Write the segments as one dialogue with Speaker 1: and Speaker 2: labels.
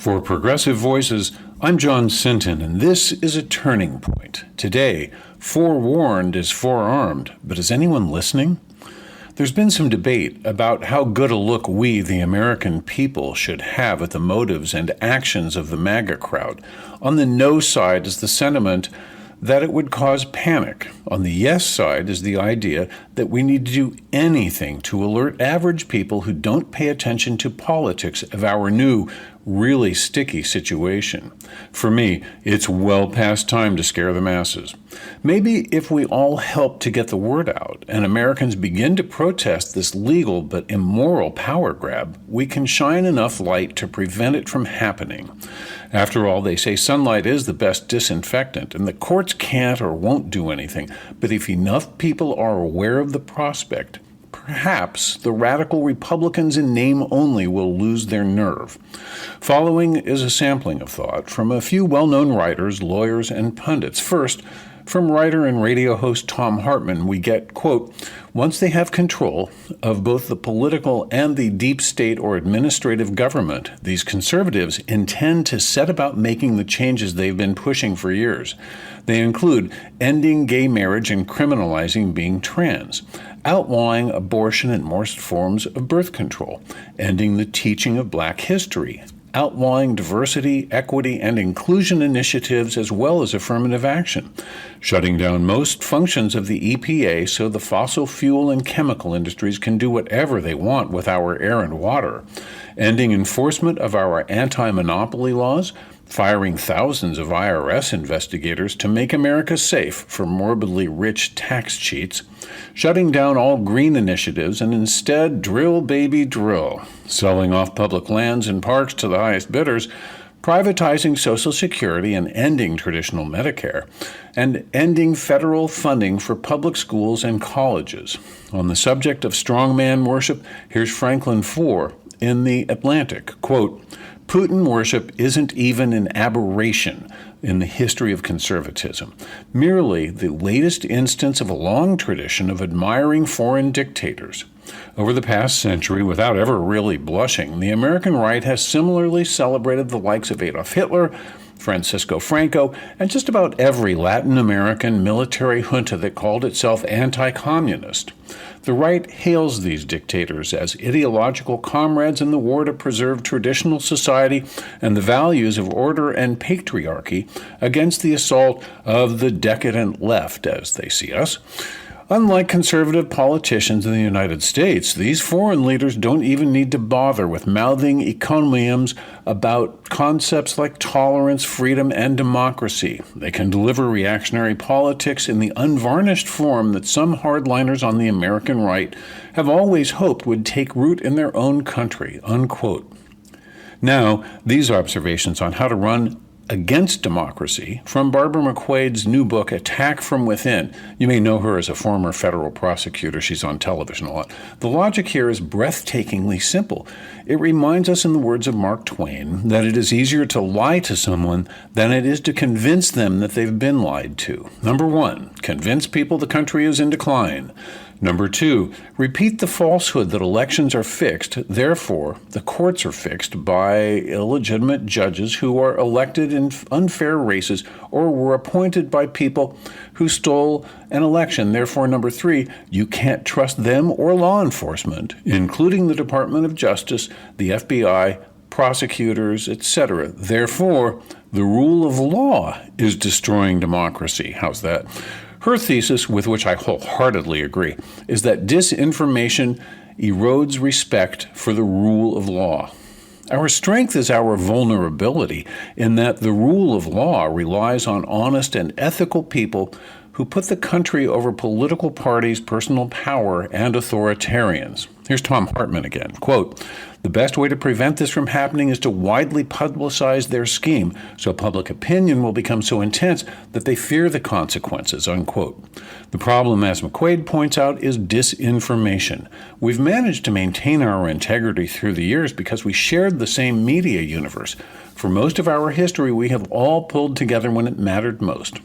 Speaker 1: For Progressive Voices, I'm John Sinton, and this is a turning point. Today, forewarned is forearmed, but is anyone listening? There's been some debate about how good a look we, the American people, should have at the motives and actions of the MAGA crowd. On the no side is the sentiment that it would cause panic. On the yes side is the idea that we need to do anything to alert average people who don't pay attention to politics of our new, really sticky situation. For me, it's well past time to scare the masses. Maybe if we all help to get the word out and Americans begin to protest this legal but immoral power grab, we can shine enough light to prevent it from happening. After all, they say sunlight is the best disinfectant, and the courts can't or won't do anything. But if enough people are aware of the prospect, perhaps the radical Republicans in name only will lose their nerve. Following is a sampling of thought from a few well-known writers, lawyers, and pundits. First, from writer and radio host Thom Hartmann, we get, quote, once they have control of both the political and the deep state or administrative government, these conservatives intend to set about making the changes they've been pushing for years. They include ending gay marriage and criminalizing being trans, outlawing abortion and most forms of birth control, ending the teaching of Black history, outlawing diversity, equity, and inclusion initiatives as well as affirmative action, shutting down most functions of the EPA so the fossil fuel and chemical industries can do whatever they want with our air and water, ending enforcement of our anti-monopoly laws, firing thousands of IRS investigators to make America safe for morbidly rich tax cheats, shutting down all green initiatives and instead drill, baby, drill, selling off public lands and parks to the highest bidders, privatizing Social Security and ending traditional Medicare, and ending federal funding for public schools and colleges. On the subject of strongman worship, here's Franklin Foer in The Atlantic, quote, Putin worship isn't even an aberration in the history of conservatism, merely the latest instance of a long tradition of admiring foreign dictators. Over the past century, without ever really blushing, the American right has similarly celebrated the likes of Adolf Hitler, Francisco Franco, and just about every Latin American military junta that called itself anti-communist. The right hails these dictators as ideological comrades in the war to preserve traditional society and the values of order and patriarchy against the assault of the decadent left, as they see us. Unlike conservative politicians in the United States, these foreign leaders don't even need to bother with mouthing encomiums about concepts like tolerance, freedom, and democracy. They can deliver reactionary politics in the unvarnished form that some hardliners on the American right have always hoped would take root in their own country, unquote. Now, these observations on how to run against democracy from Barbara McQuaid's new book, Attack from Within. You may know her as a former federal prosecutor. She's on television a lot. The logic here is breathtakingly simple. It reminds us, in the words of Mark Twain, that it is easier to lie to someone than it is to convince them that they've been lied to. Number one, convince people the country is in decline. Number two, repeat the falsehood that elections are fixed, therefore the courts are fixed by illegitimate judges who are elected in unfair races or were appointed by people who stole an election. Therefore, number three, you can't trust them or law enforcement, including the Department of Justice, the FBI, prosecutors, etc. Therefore, the rule of law is destroying democracy. How's that? Her thesis, with which I wholeheartedly agree, is that disinformation erodes respect for the rule of law. Our strength is our vulnerability in that the rule of law relies on honest and ethical people who put the country over political parties, personal power, and authoritarians. Here's Thom Hartmann again, quote, the best way to prevent this from happening is to widely publicize their scheme so public opinion will become so intense that they fear the consequences, unquote. The problem, as McQuaid points out, is disinformation. We've managed to maintain our integrity through the years because we shared the same media universe. For most of our history, we have all pulled together when it mattered most.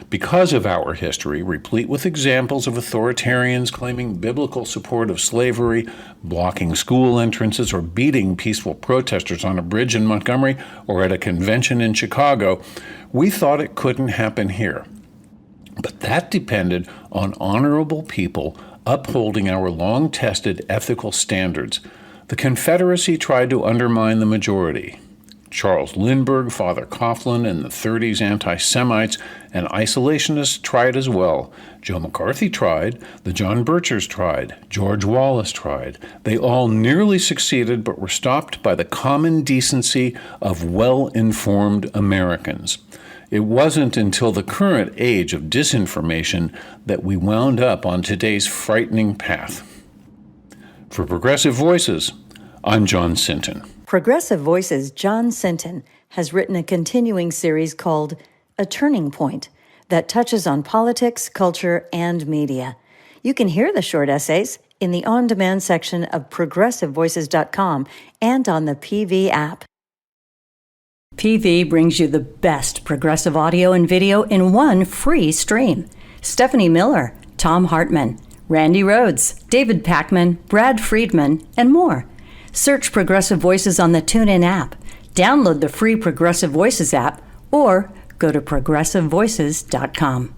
Speaker 1: Because of our history, replete with examples of authoritarians claiming biblical support of slavery, blocking school entrances, or beating peaceful protesters on a bridge in Montgomery or at a convention in Chicago, we thought it couldn't happen here. But that depended on honorable people upholding our long-tested ethical standards. The Confederacy tried to undermine the majority. Charles Lindbergh, Father Coughlin, and the 30s anti-Semites and isolationists tried as well. Joe McCarthy tried. The John Birchers tried. George Wallace tried. They all nearly succeeded but were stopped by the common decency of well-informed Americans. It wasn't until the current age of disinformation that we wound up on today's frightening path. For Progressive Voices, I'm John Sinton.
Speaker 2: Progressive Voices' John Sinton has written a continuing series called A Turning Point that touches on politics, culture, and media. You can hear the short essays in the on-demand section of progressivevoices.com and on the PV app. PV brings you the best progressive audio and video in one free stream. Stephanie Miller, Tom Hartman, Randy Rhodes, David Packman, Brad Friedman, and more. Search Progressive Voices on the TuneIn app, download the free Progressive Voices app, or go to progressivevoices.com.